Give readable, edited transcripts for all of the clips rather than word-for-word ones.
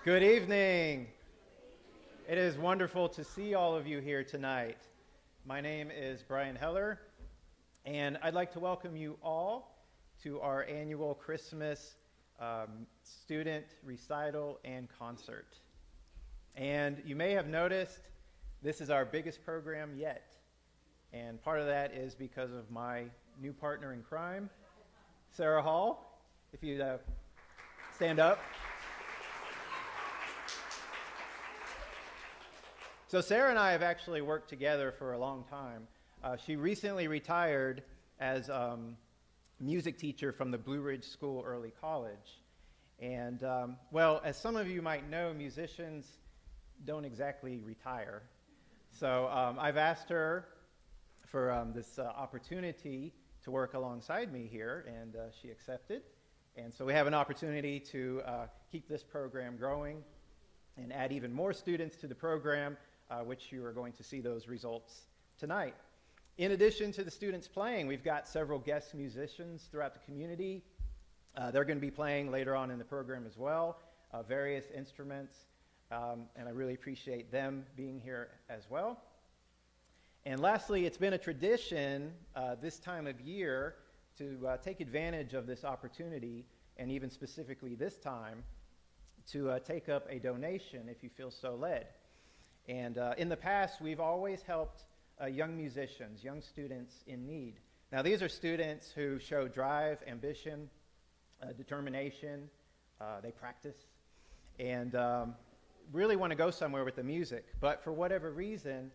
Good evening. It is wonderful to see all of you here tonight. My name is Bryan Heller, and I'd like to welcome you all to our annual Christmas student recital and concert. And you may have noticed this is our biggest program yet. And part of that is because of my new partner in crime, Sarah Hall. If you stand up. So Sarah and I have actually worked together for a long time. She recently retired as music teacher from the Blue Ridge School Early College. And, well, as some of you might know, musicians don't exactly retire. So I've asked her for this opportunity to work alongside me here, and she accepted. And so we have an opportunity to keep this program growing and add even more students to the program, which you are going to see those results tonight. In addition to the students playing, we've got several guest musicians throughout the community. They're going to be playing later on in the program as well, various instruments, and I really appreciate them being here as well. And lastly, it's been a tradition this time of year to take advantage of this opportunity, and even specifically this time, to take up a donation if you feel so led. And in the past, we've always helped young musicians, young students in need. Now, these are students who show drive, ambition, determination. They practice and really want to go somewhere with the music. But for whatever reason,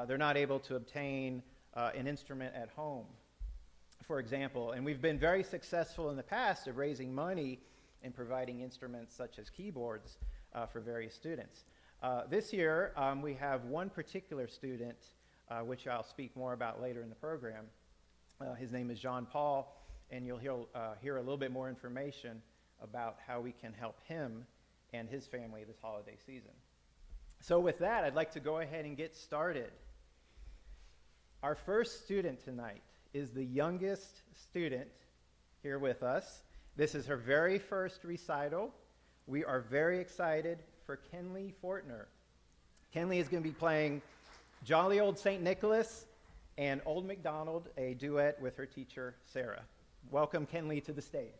they're not able to obtain an instrument at home, for example. And we've been very successful in the past of raising money and providing instruments such as keyboards for various students. This year, we have one particular student, which I'll speak more about later in the program. His name is John Paul, and you'll hear a little bit more information about how we can help him and his family this holiday season. So with that, I'd like to go ahead and get started. Our first student tonight is the youngest student here with us. This is her very first recital. We are very excited for Kenley Fortner. Kenley is going to be playing Jolly Old St. Nicholas and Old MacDonald, a duet with her teacher, Sarah. Welcome, Kenley, to the stage.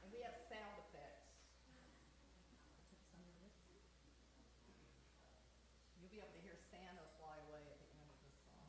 And we have sound effects. You'll be able to hear Santa fly away at the end of this song.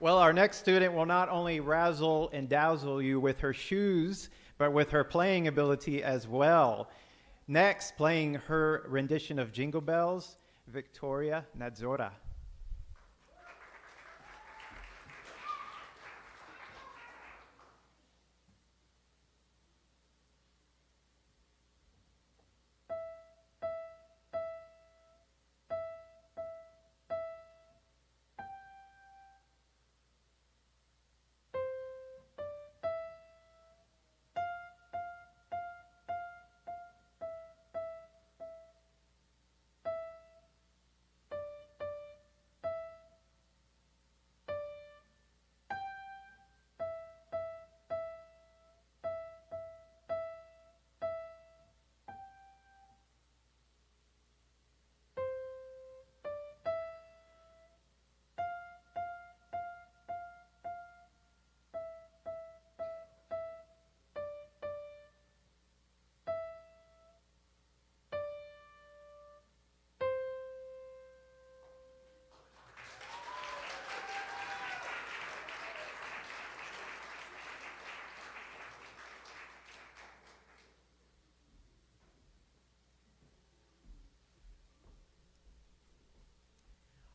Well, our next student will not only razzle and dazzle you with her shoes, but with her playing ability as well. Next, playing her rendition of Jingle Bells, Victoria Nadzora.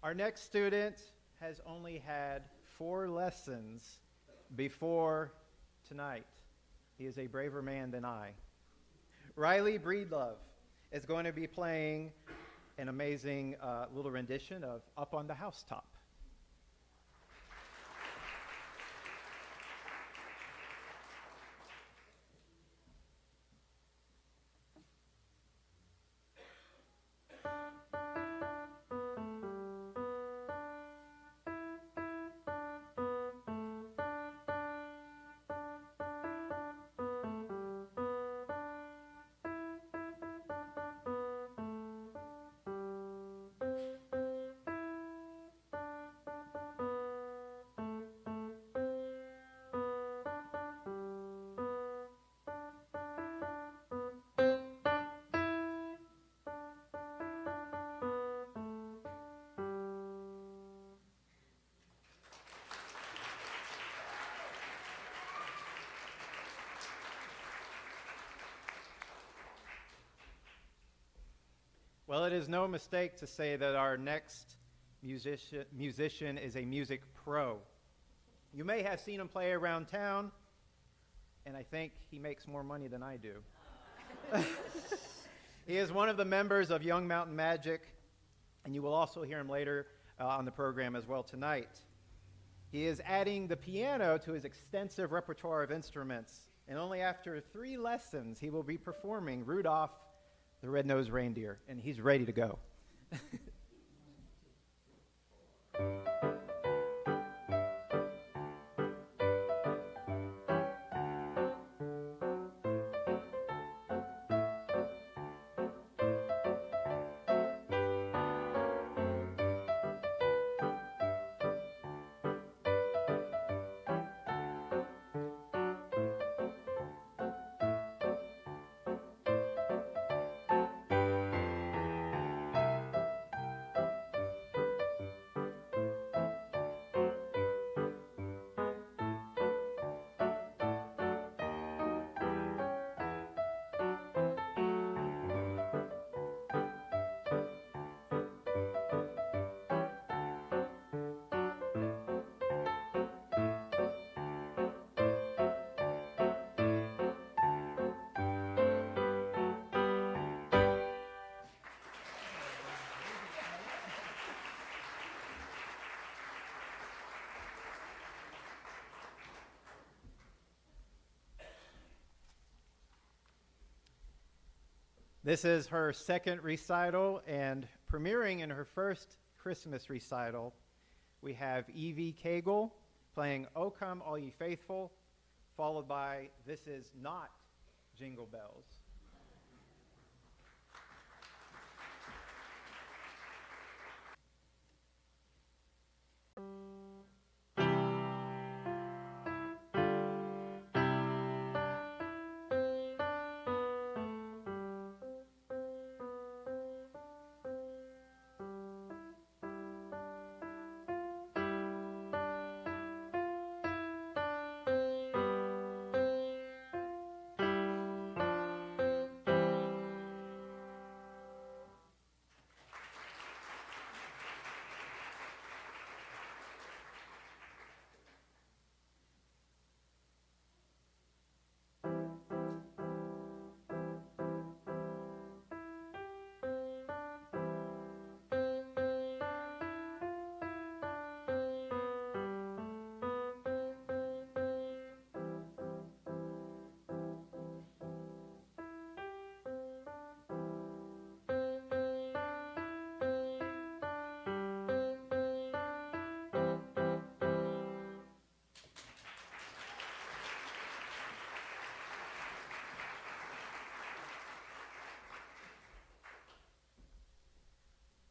Our next student has only had 4 lessons before tonight. He is a braver man than I. Riley Breedlove is going to be playing an amazing little rendition of Up on the Housetop. Well, it is no mistake to say that our next musician is a music pro. You may have seen him play around town, and I think he makes more money than I do. He is one of the members of Young Mountain Magic, and you will also hear him later on the program as well tonight. He is adding the piano to his extensive repertoire of instruments, and only after 3 lessons he will be performing Rudolph the Red-Nosed Reindeer, and he's ready to go. This is her second recital, and premiering in her first Christmas recital, we have Evie Cagle playing O Come All Ye Faithful, followed by This Is Not Jingle Bells.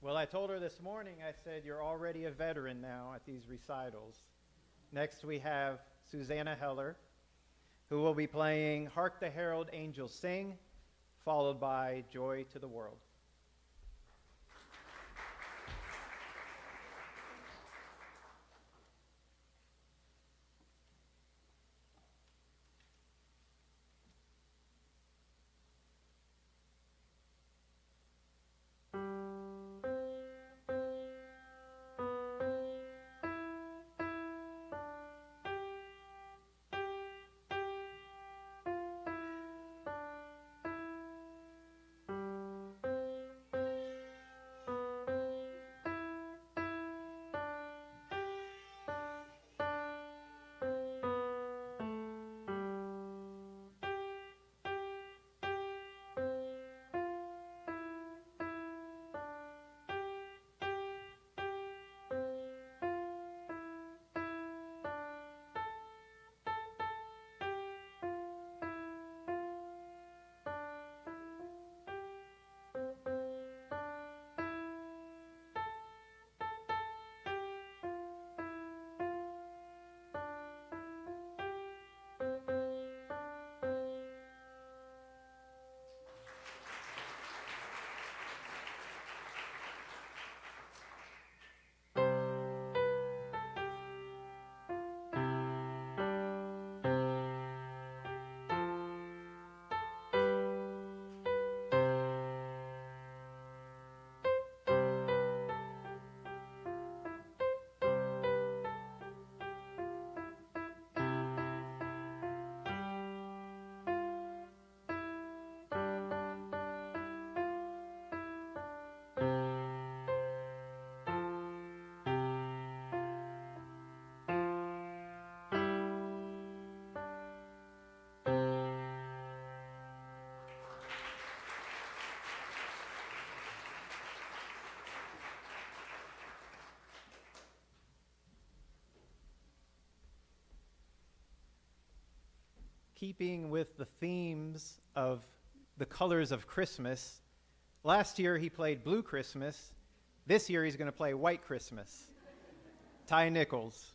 Well, I told her this morning, I said, you're already a veteran now at these recitals. Next we have Susanna Heller, who will be playing Hark the Herald Angels Sing, followed by Joy to the World. keeping with the themes of the colors of Christmas, last year he played Blue Christmas. This year he's going to play White Christmas. Ty Nichols.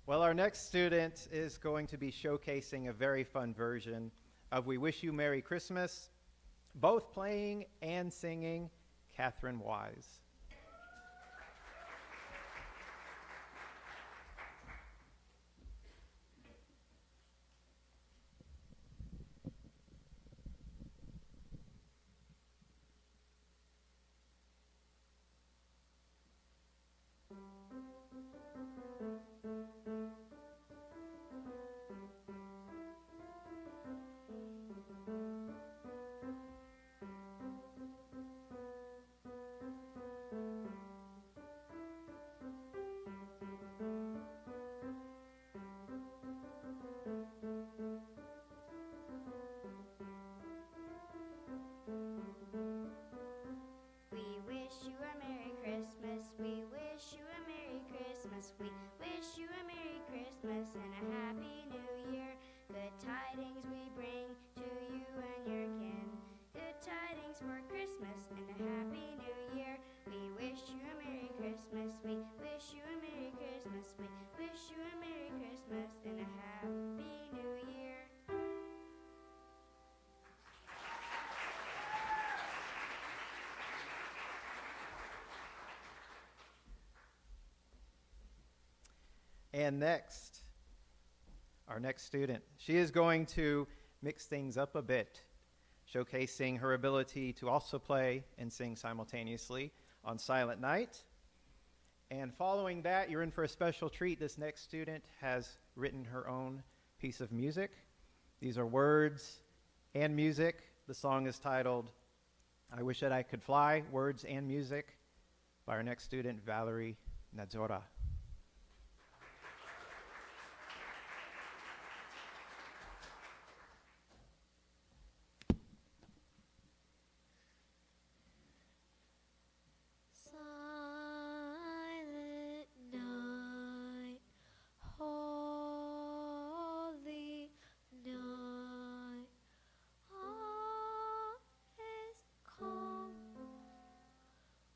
Well, our next student is going to be showcasing a very fun version of We Wish You Merry Christmas, both playing and singing Catherine Wise. We wish you a Merry Christmas and a Happy New Year. Good tidings we bring to you and your kin. Good tidings for Christmas and a Happy New Year. We wish you a Merry Christmas. We wish you a Merry Christmas. We wish you a Merry Christmas and a Happy New Year. And next, our next student, she is going to mix things up a bit, showcasing her ability to also play and sing simultaneously on Silent Night. And following that, you're in for a special treat. This next student has written her own piece of music. These are words and music. The song is titled, I Wish That I Could Fly, Words and Music, by our next student, Valerie Nadzora.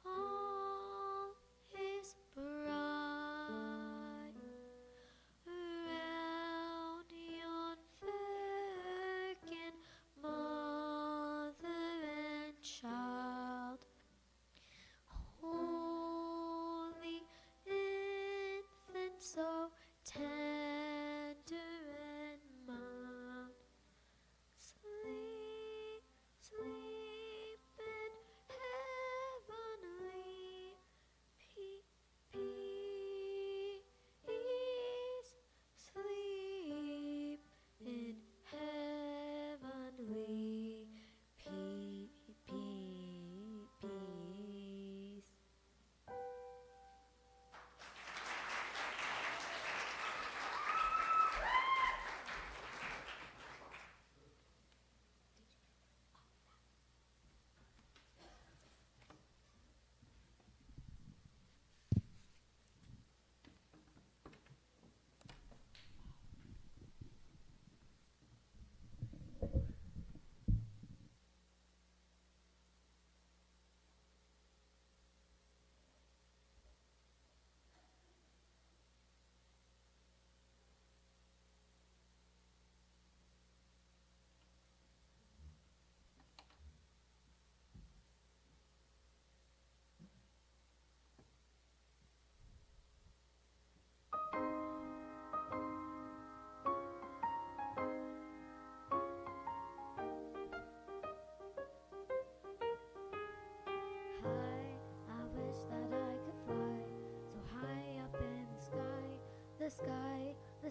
All is bright.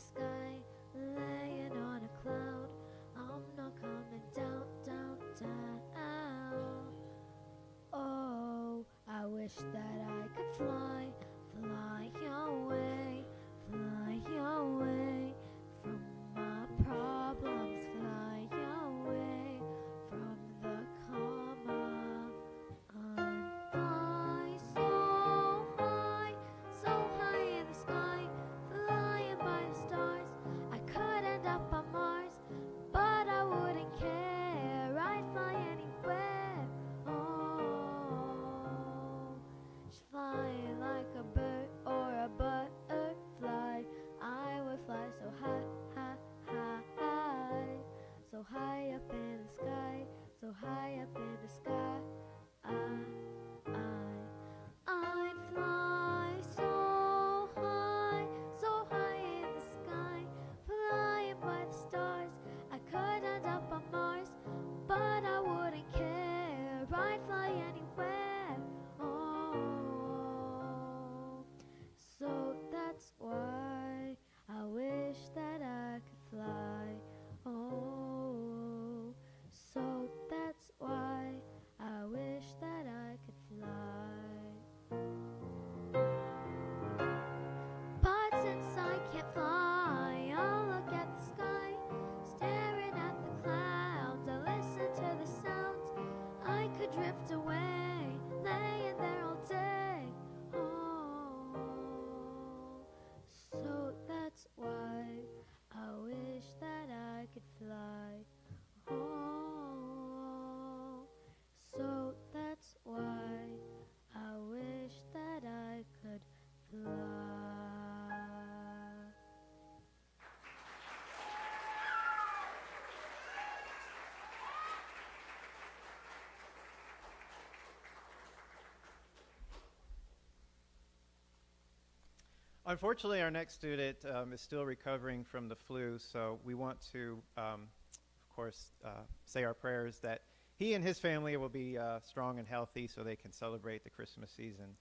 the sky, laying on a cloud. I'm not coming down, down, down. Oh, I wish that I could fly, fly away from my problems, fly away from the karma. And fly so high in the sky, flying by the stars. I could end up on Mars, but I wouldn't care. I'd fly anywhere. Oh, just fly like a bird or a butterfly. I would fly so high, high, high, so high up in the sky, so high up in the sky. I'd fly so high in the sky, flying by the stars. I could end up on Mars, but I wouldn't care. I'd fly anywhere. Oh, so that's why I wish that I could fly. Oh, so that's why I wish that I could fly. But since I can't fly, I'll look at the sky, staring at the clouds. I listen to the sounds. I could drift away, laying there all day. Oh, so that's why I wish that I could fly. Oh, so that's why I wish that I could fly. Unfortunately, our next student is still recovering from the flu, so we want to, of course, say our prayers that he and his family will be strong and healthy so they can celebrate the Christmas season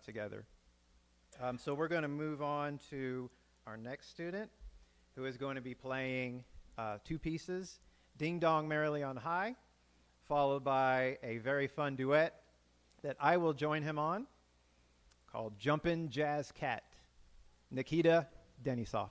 together. So we're going to move on to our next student, who is going to be playing two pieces, Ding Dong Merrily on High, followed by a very fun duet that I will join him on called Jumpin' Jazz Cat. Nikita Denisov.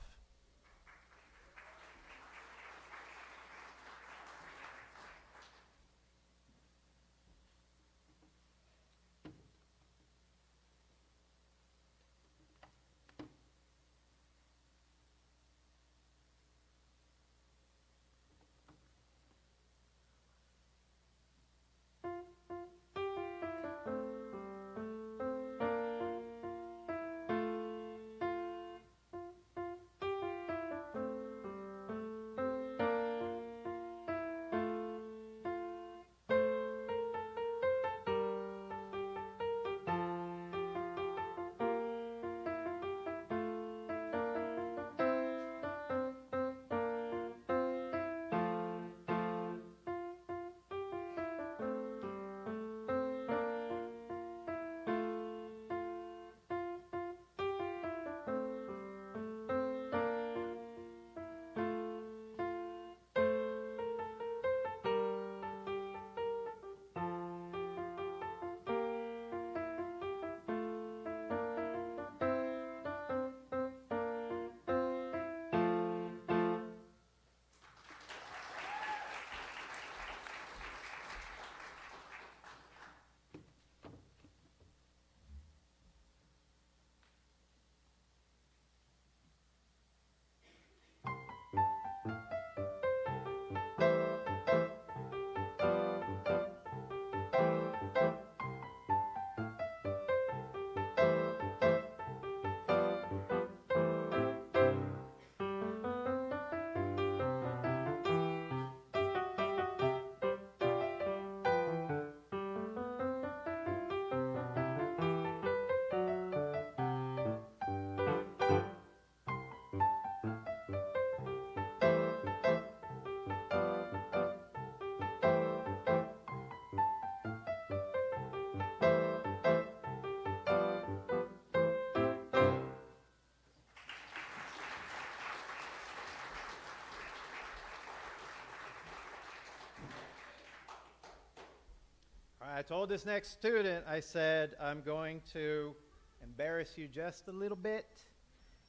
I told this next student, I said, I'm going to embarrass you just a little bit.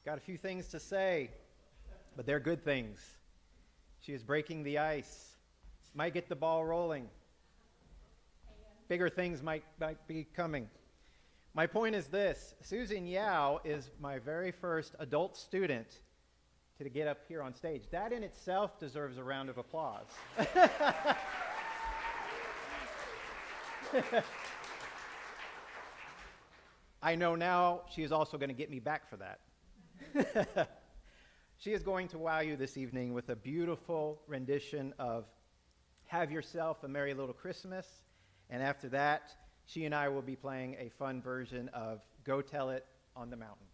Got a few things to say, but they're good things. She is breaking the ice. Might get the ball rolling. Bigger things might be coming. My point is this. Susan Yao is my very first adult student to get up here on stage. That in itself deserves a round of applause. I know now she is also going to get me back for that. She is going to wow you this evening with a beautiful rendition of Have Yourself a Merry Little Christmas. And after that, she and I will be playing a fun version of Go Tell It on the Mountain.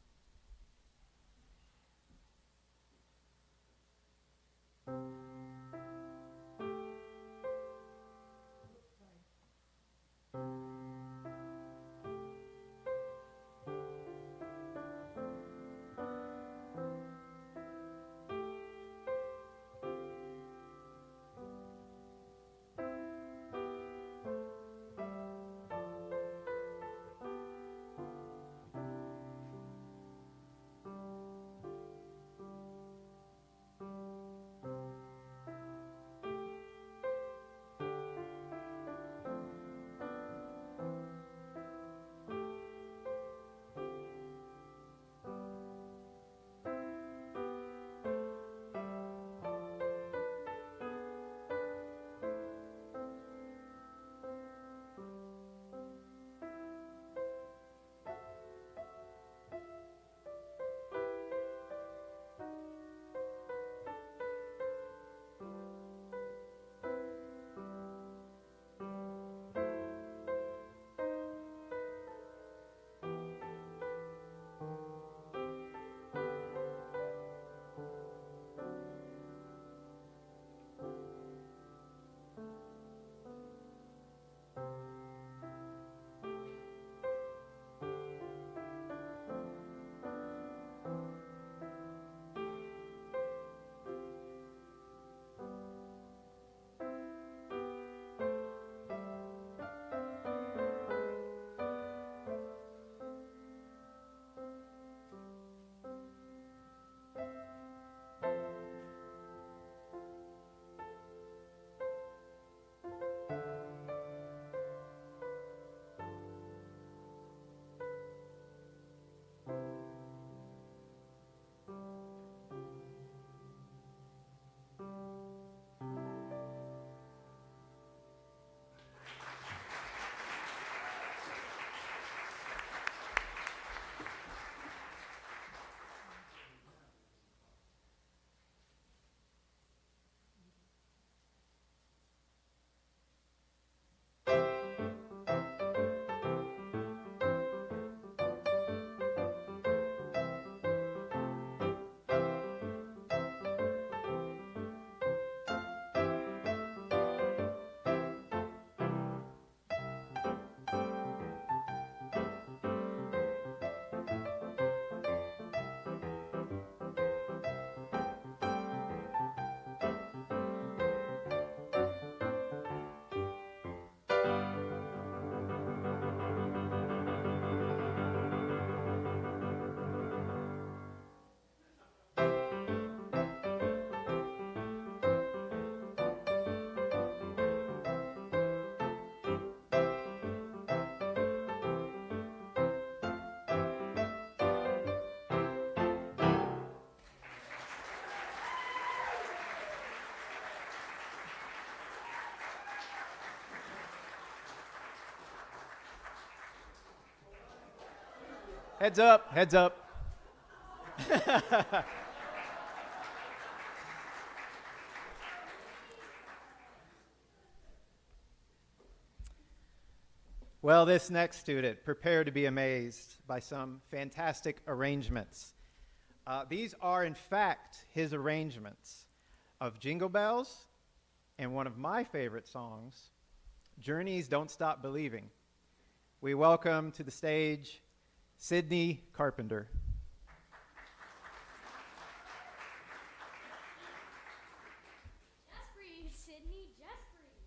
Heads up, heads up. Well, this next student, prepare to be amazed by some fantastic arrangements. These are, in fact, his arrangements of Jingle Bells and one of my favorite songs, Journeys Don't Stop Believing. We welcome to the stage Sydney Carpenter. Just breathe, Sydney, just breathe.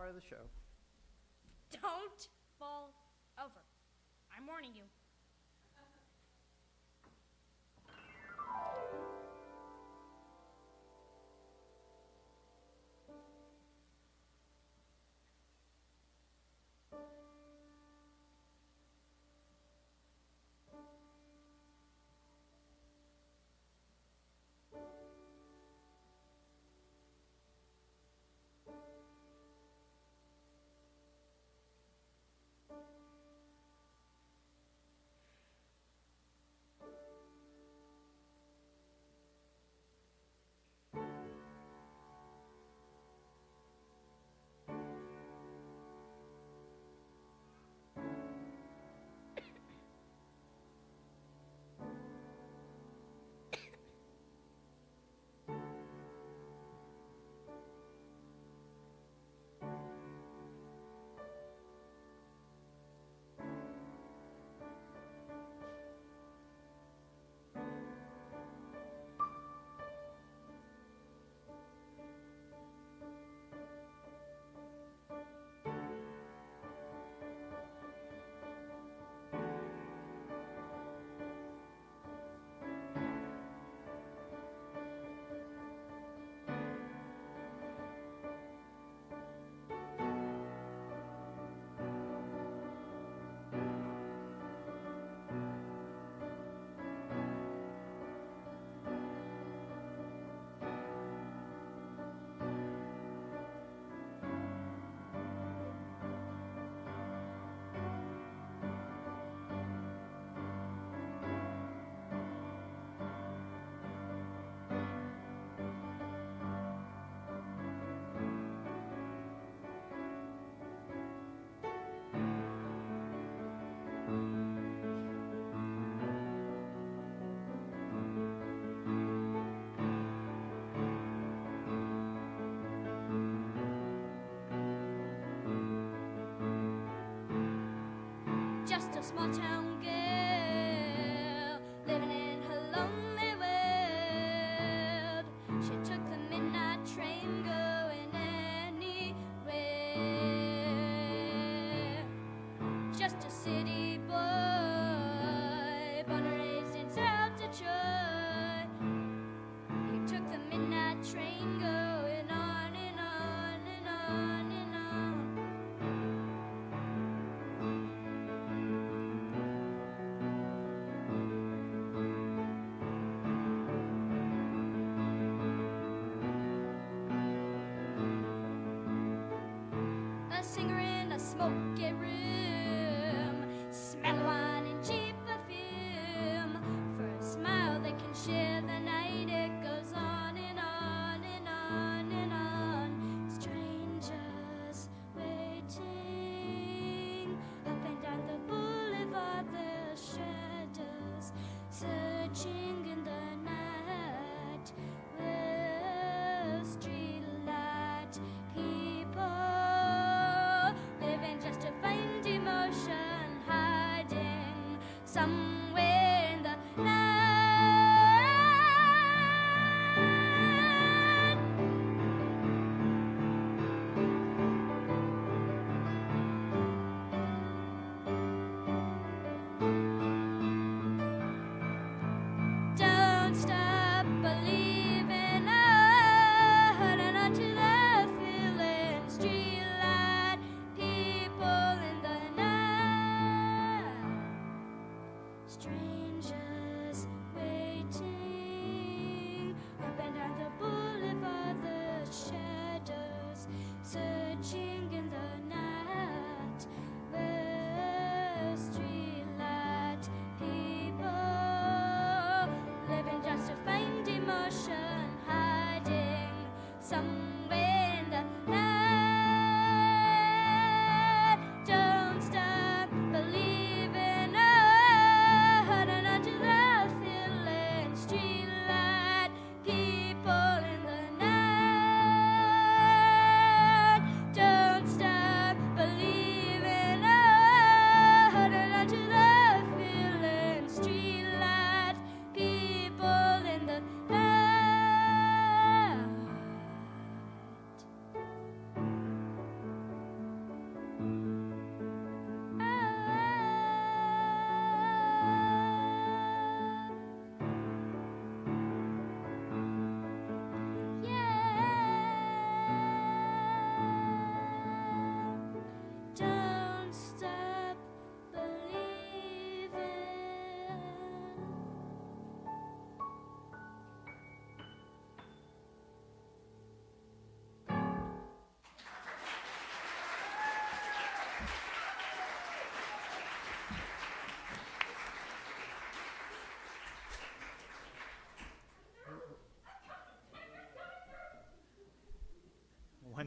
part of the show. Don't fall over. I'm warning you. Just a small town girl living in her lonely world. She took the midnight train going anywhere. Just a city boy, born and raised in South Detroit. He took the midnight train going on and on and on and on. A singer in a smoky room, smell wine and cheap perfume. For a smile they can share the night, it goes on and on and on and on. Strangers waiting up and down the boulevard, their shadows searching in the night. With street light people living just to find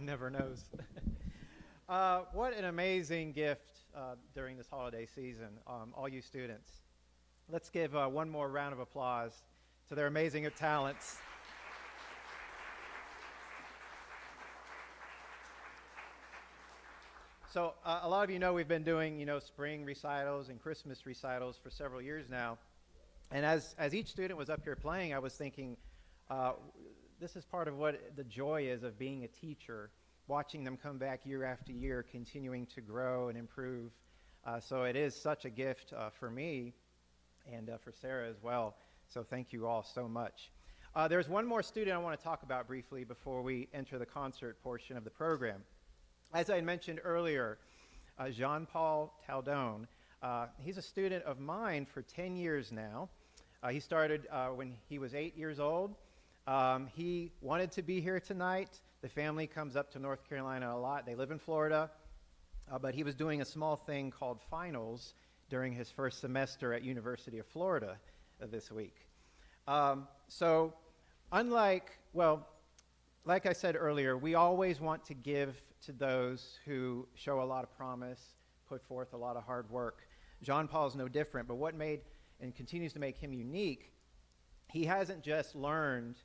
never knows. What an amazing gift during this holiday season, all you students. Let's give one more round of applause to their amazing talents. So a lot of you know we've been doing, spring recitals and Christmas recitals for several years now. And as each student was up here playing, I was thinking, this is part of what the joy is of being a teacher, watching them come back year after year, continuing to grow and improve. So it is such a gift for me and for Sarah as well. So thank you all so much. There's one more student I want to talk about briefly before we enter the concert portion of the program. As I mentioned earlier, Jean-Paul Taldone, he's a student of mine for 10 years now. He started when he was 8 years old. He wanted to be here tonight. The family comes up to North Carolina a lot. They live in Florida, but he was doing a small thing called finals during his first semester at University of Florida this week. So unlike, like I said earlier, we always want to give to those who show a lot of promise, put forth a lot of hard work. Jean-Paul is no different, but what made and continues to make him unique, he hasn't just learned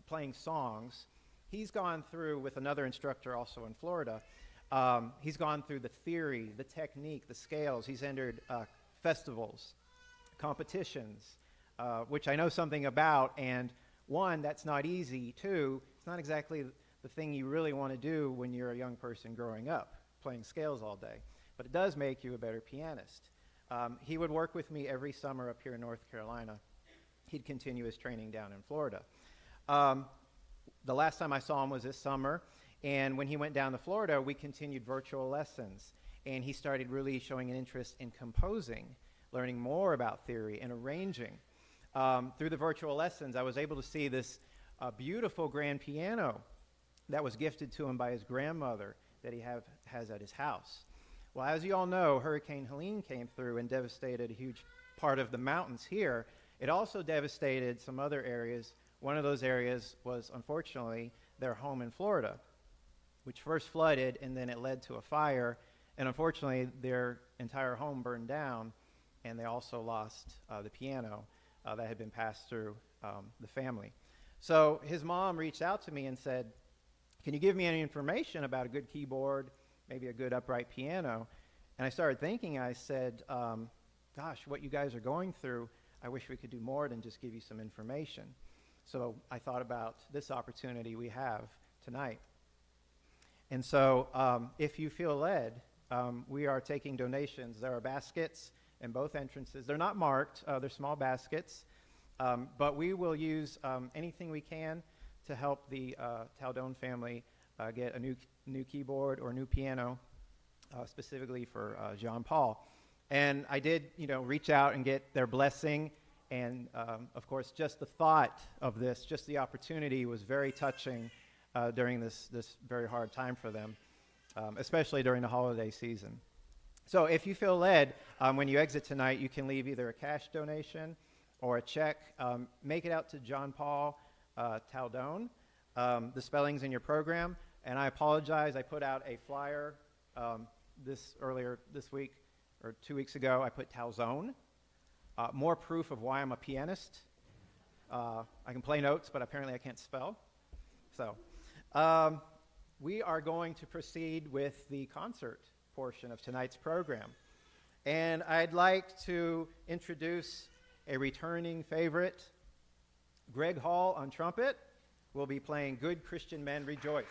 playing songs. He's gone through, with another instructor also in Florida, he's gone through the theory, the technique, the scales. He's entered festivals, competitions, which I know something about, and one, that's not easy. Two, it's not exactly the thing you really want to do when you're a young person growing up, playing scales all day. But it does make you a better pianist. He would work with me every summer up here in North Carolina. He'd continue his training down in Florida. The last time I saw him was this summer, and when he went down to Florida, we continued virtual lessons, and he started really showing an interest in composing, learning more about theory and arranging. Through the virtual lessons, I was able to see this beautiful grand piano that was gifted to him by his grandmother that he has at his house. Well, as you all know, Hurricane Helene came through and devastated a huge part of the mountains here. It also devastated some other areas. One of those areas was, unfortunately, their home in Florida, which first flooded, and then it led to a fire. And unfortunately, their entire home burned down, and they also lost the piano that had been passed through the family. So his mom reached out to me and said, can you give me any information about a good keyboard, maybe a good upright piano? And I started thinking, I said, gosh, what you guys are going through, I wish we could do more than just give you some information. So I thought about this opportunity we have tonight. And so if you feel led, we are taking donations. There are baskets in both entrances. They're not marked. They're small baskets. But we will use anything we can to help the Taldone family get a new keyboard or new piano, specifically for Jean-Paul. And I did, reach out and get their blessing. And, of course, just the thought of this, just the opportunity was very touching during this very hard time for them, especially during the holiday season. So if you feel led, when you exit tonight, you can leave either a cash donation or a check. Make it out to Jean-Paul Taldone. The spelling's in your program. And I apologize. I put out a flyer earlier this week, or 2 weeks ago. I put Talzone. More proof of why I'm a pianist. I can play notes, but apparently I can't spell. So we are going to proceed with the concert portion of tonight's program. And I'd like to introduce a returning favorite. Greg Hall on trumpet will be playing Good Christian Men Rejoice.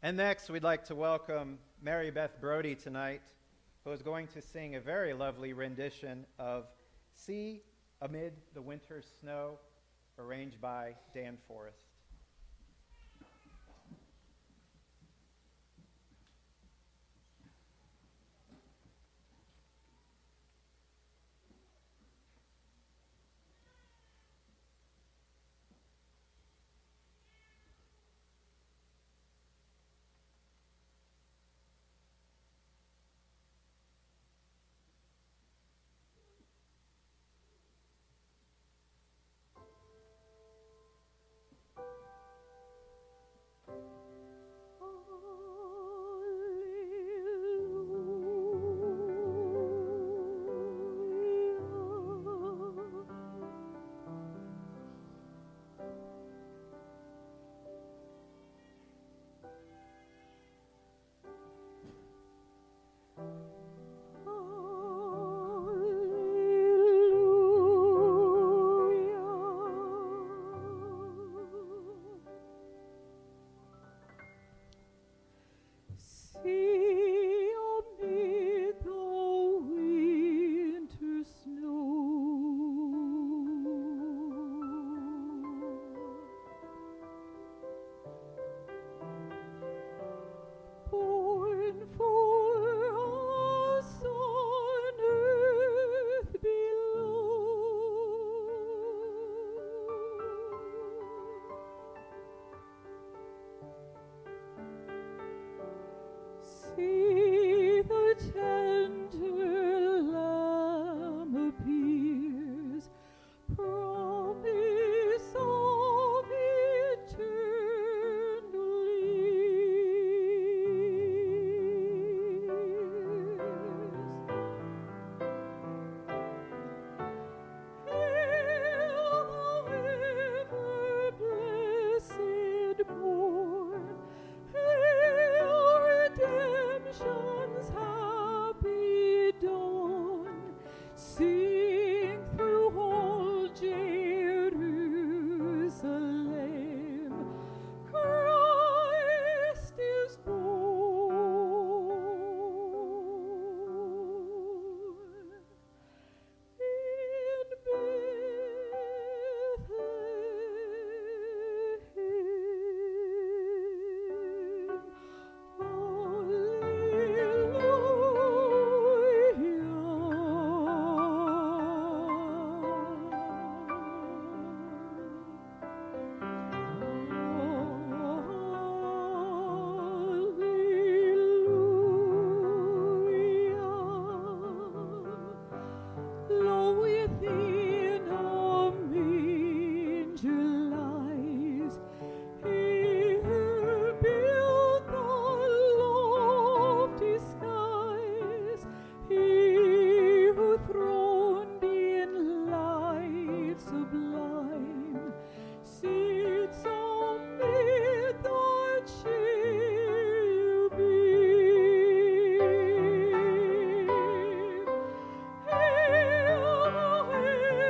And next, we'd like to welcome Mary Beth Brody tonight, who is going to sing a very lovely rendition of Sea Amid the Winter Snow, arranged by Dan Forrest. See the tender Lamb appears, promise of eternal years. Hail the ever-blessed morn, hail redemption's happy dawn. Sing through all Jerusalem, Christ is born. In Bethlehem, Lo, within a manger lies He who built the lofty skies, He who throned in light sublime, sits amid the cherubim. Hail the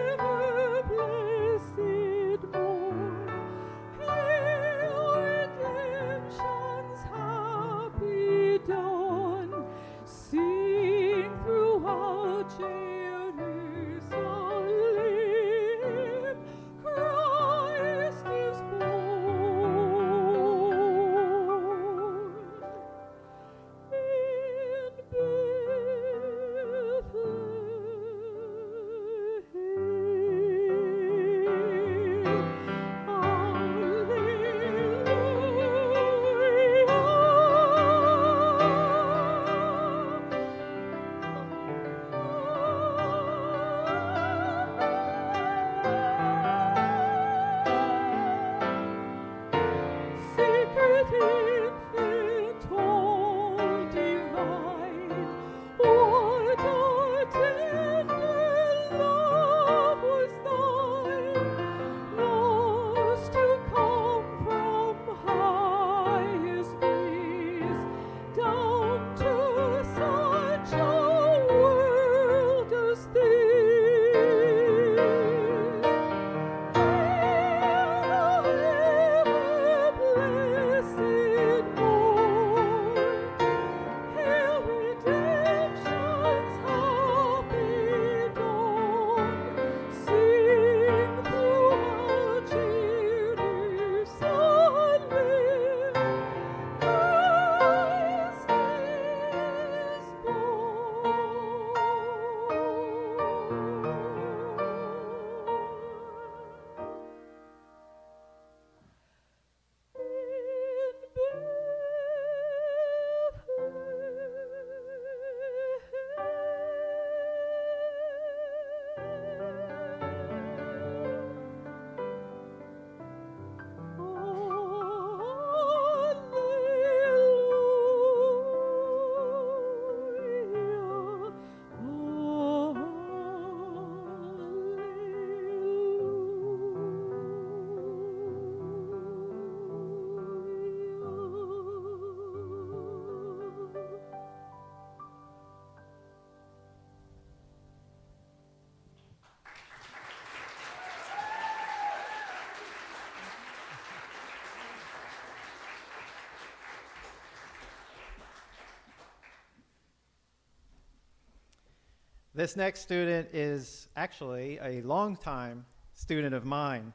This next student is actually a longtime student of mine,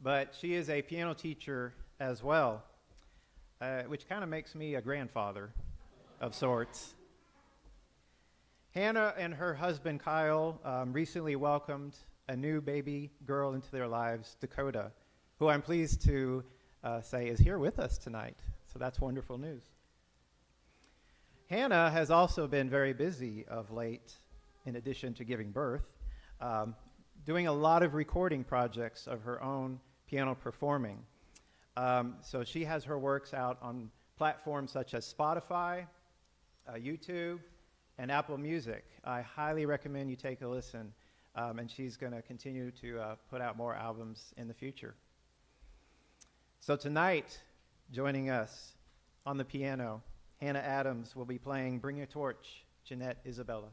but she is a piano teacher as well, which kind of makes me a grandfather of sorts. Hannah and her husband Kyle recently welcomed a new baby girl into their lives, Dakota, who I'm pleased to say is here with us tonight. So that's wonderful news. Hannah has also been very busy of late, in addition to giving birth, doing a lot of recording projects of her own piano performing. So she has her works out on platforms such as Spotify, YouTube, and Apple Music. I highly recommend you take a listen, and she's going to continue to put out more albums in the future. So tonight, joining us on the piano, Hannah Adams will be playing Bring Your Torch, Jeanette Isabella.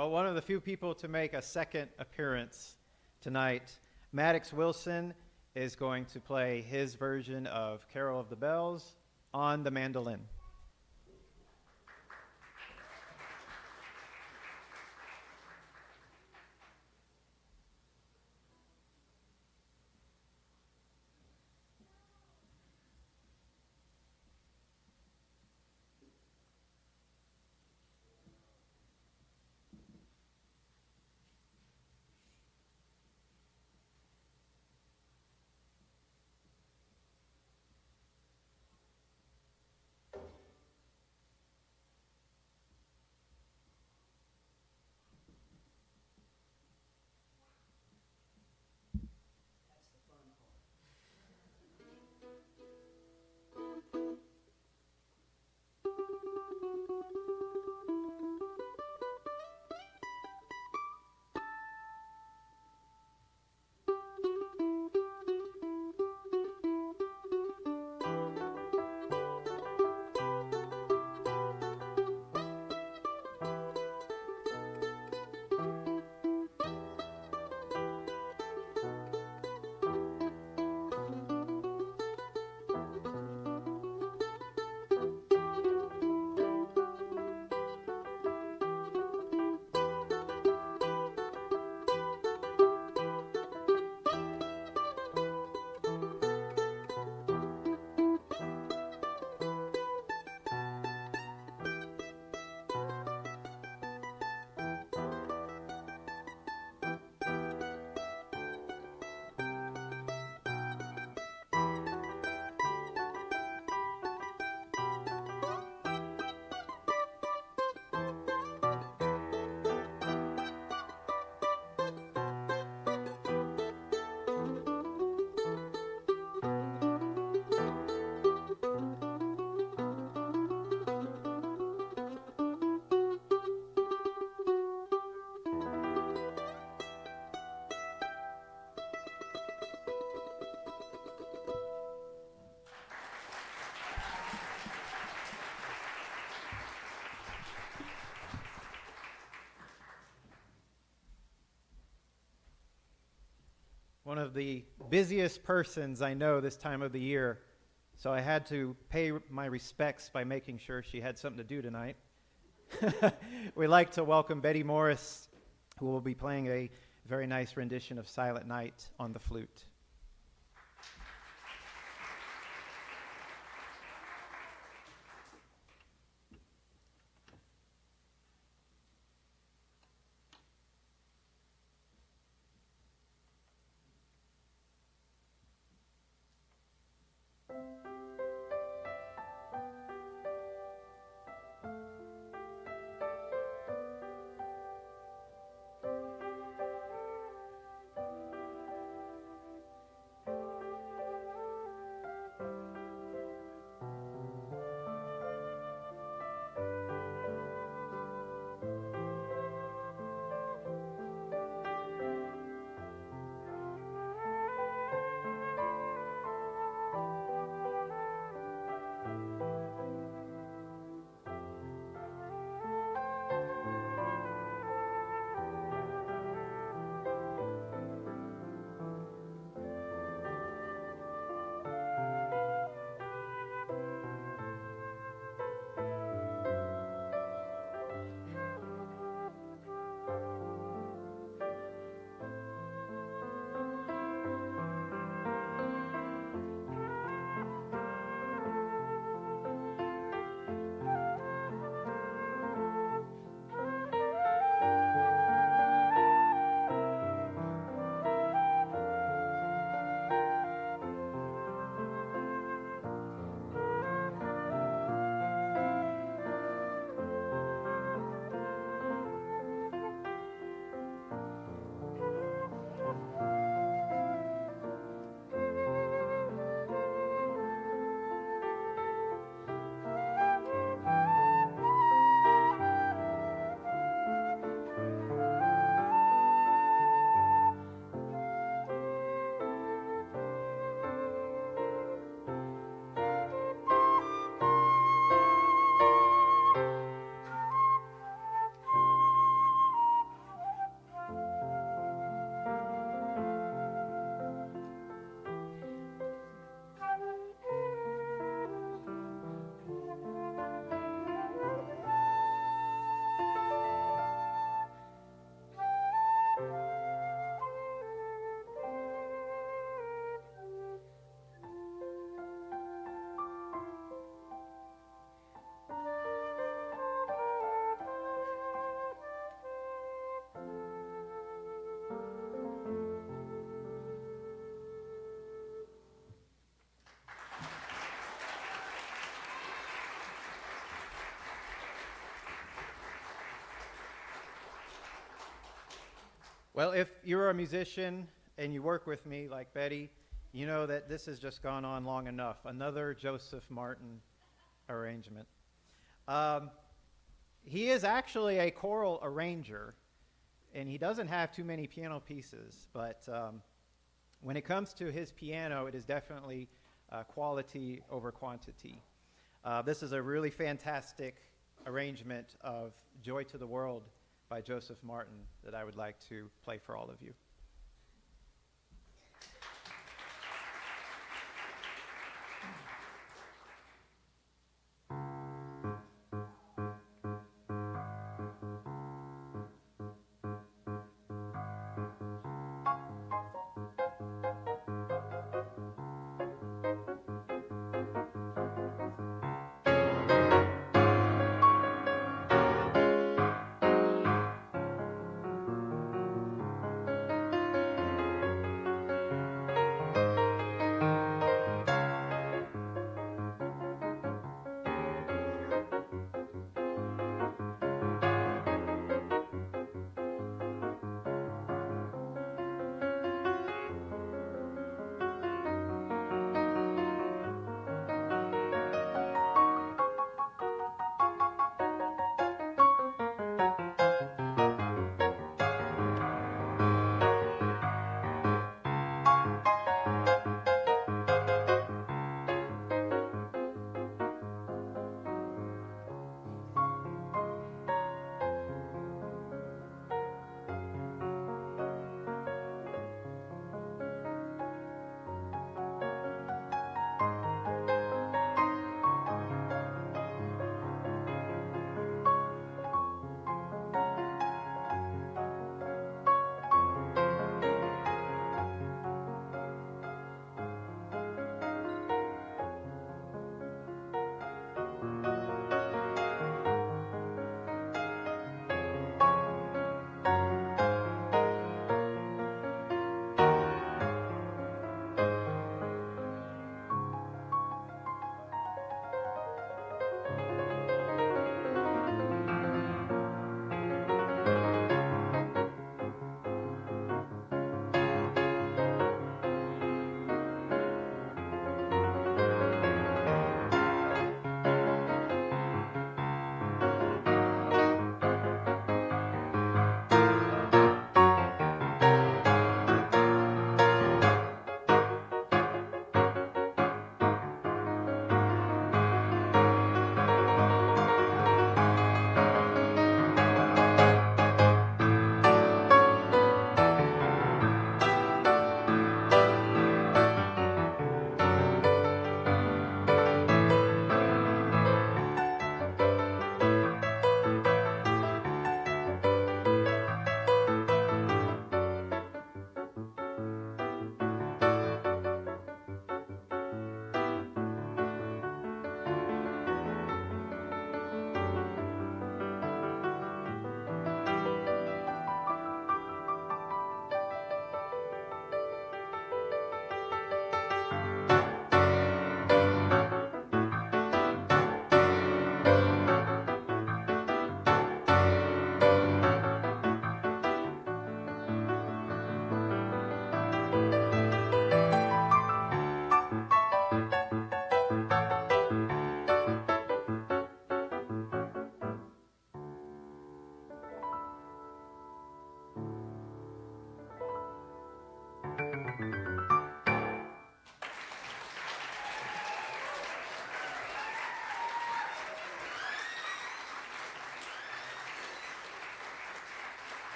Well, one of the few people to make a second appearance tonight, Maddox Wilson, is going to play his version of Carol of the Bells on the mandolin. One of the busiest persons I know this time of the year, so I had to pay my respects by making sure she had something to do tonight. We'd like to welcome Betty Morris, who will be playing a very nice rendition of Silent Night on the flute. Well, if you're a musician and you work with me like Betty, you know that this has just gone on long enough. Another Joseph Martin arrangement. He is actually a choral arranger, and he doesn't have too many piano pieces, but when it comes to his piano, it is definitely quality over quantity. This is a really fantastic arrangement of Joy to the World by Joseph Martin that I would like to play for all of you.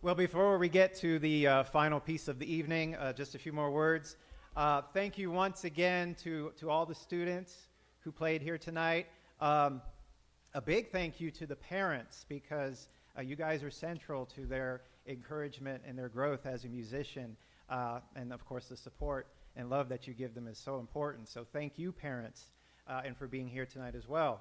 Well, before we get to the final piece of the evening, just a few more words. Thank you once again to all the students who played here tonight. A big thank you to the parents, because you guys are central to their encouragement and their growth as a musician. And of course, the support and love that you give them is so important. So thank you, parents, and for being here tonight as well.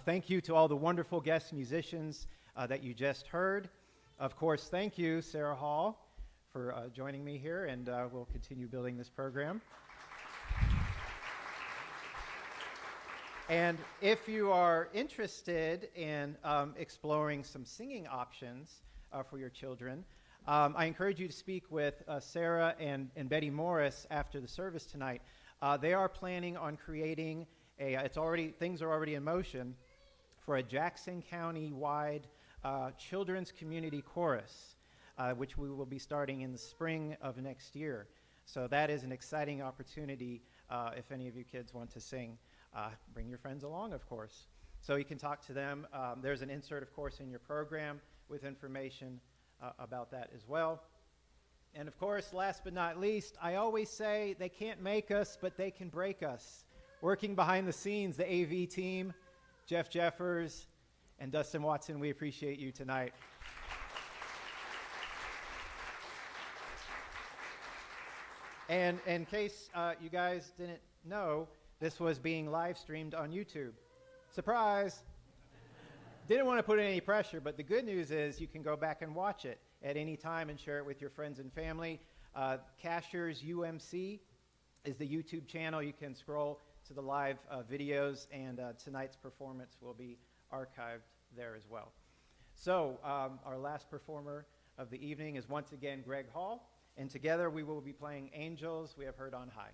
Thank you to all the wonderful guest musicians that you just heard. Of course, thank you, Sarah Hall, for joining me here, and we'll continue building this program. And if you are interested in exploring some singing options for your children, I encourage you to speak with Sarah and Betty Morris after the service tonight. They are planning on creating things are already in motion for a Jackson County-wide children's community chorus, which we will be starting in the spring of next year. So that is an exciting opportunity if any of you kids want to sing. Bring your friends along, of course. So you can talk to them. There's an insert, of course, in your program with information about that as well. And of course, last but not least, I always say they can't make us, but they can break us. Working behind the scenes, the AV team, Jeff Jeffers and Dustin Watson, we appreciate you tonight. And in case you guys didn't know, this was being live streamed on YouTube. Surprise! Didn't want to put any pressure, but the good news is you can go back and watch it at any time and share it with your friends and family. Cashiers UMC is the YouTube channel. You can scroll to the live videos, and tonight's performance will be archived there as well. So our last performer of the evening is once again Greg Hall, and together we will be playing Angels We Have Heard on High.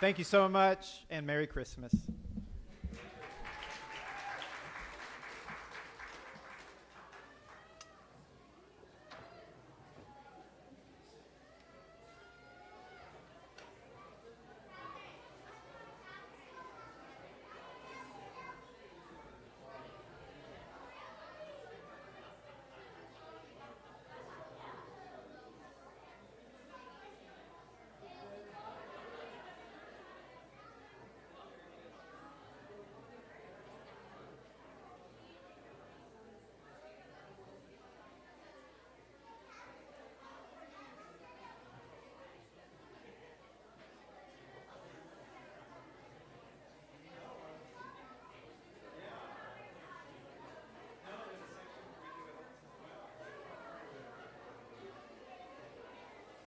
Thank you so much, and Merry Christmas.